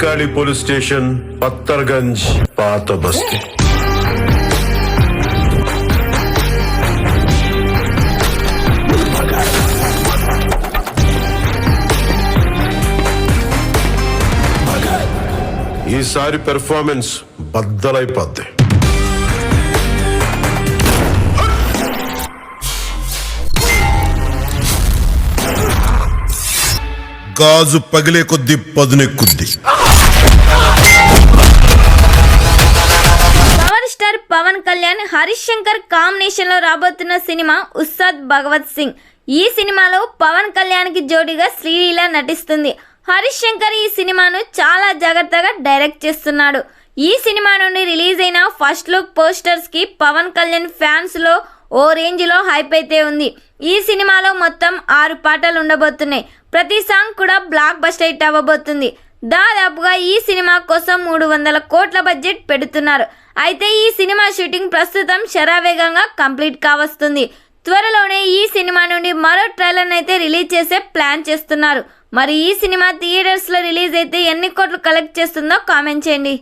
కంకాళి police station, Pattharganj, పాత బస్తీ. ఈసారి పెర్ఫార్మెన్స్ బద్దలైపోద్ది. గాజు పగిలే కొద్ది పదునెక్కుద్ది. Power star Pawan Kalyan, Harish Shankar combination లో రాబోతున్న సినిమా ఉస్తాద్ భగత్ సింగ్. ఈ సినిమాలో పవన్ కళ్యాణ్ కి జోడీగా శ్రీలీల నటిస్తుంది. హరీష్ శంకర్ ఈ సినిమాను చాలా జాగ్రత్తగా డైరెక్ట్ చేస్తున్నాడు. ఈ సినిమా నుండి రిలీజ్ అయిన ఫస్ట్ లుక్ పోస్టర్స్ కి పవన్ కళ్యాణ్ ఫ్యాన్స్ లో ఓ రేంజ్ లో హైప్ అయితే ఉంది. ఈ సినిమాలో మొత్తం 6 పాటలు ఉండబోతున్నాయి. ప్రతి సాంగ్ కూడా బ్లాక్ బస్టర్ హిట్ అవ్వబోతుంది. దాదాపుగా ఈ సినిమా కోసం 300 కోట్ల బడ్జెట్ పెడుతున్నారు. అయితే ఈ సినిమా షూటింగ్ ప్రస్తుతం శరవేగంగా కంప్లీట్ కావస్తుంది. త్వరలోనే ఈ సినిమా నుండి మరో ట్రైలర్ అయితే రిలీజ్ చేసే ప్లాన్ చేస్తున్నారు. మరి ఈ సినిమా థియేటర్స్ లో రిలీజ్ అయితే ఎన్ని కోట్లు కలెక్ట్ చేస్తుందో కామెంట్ చేయండి.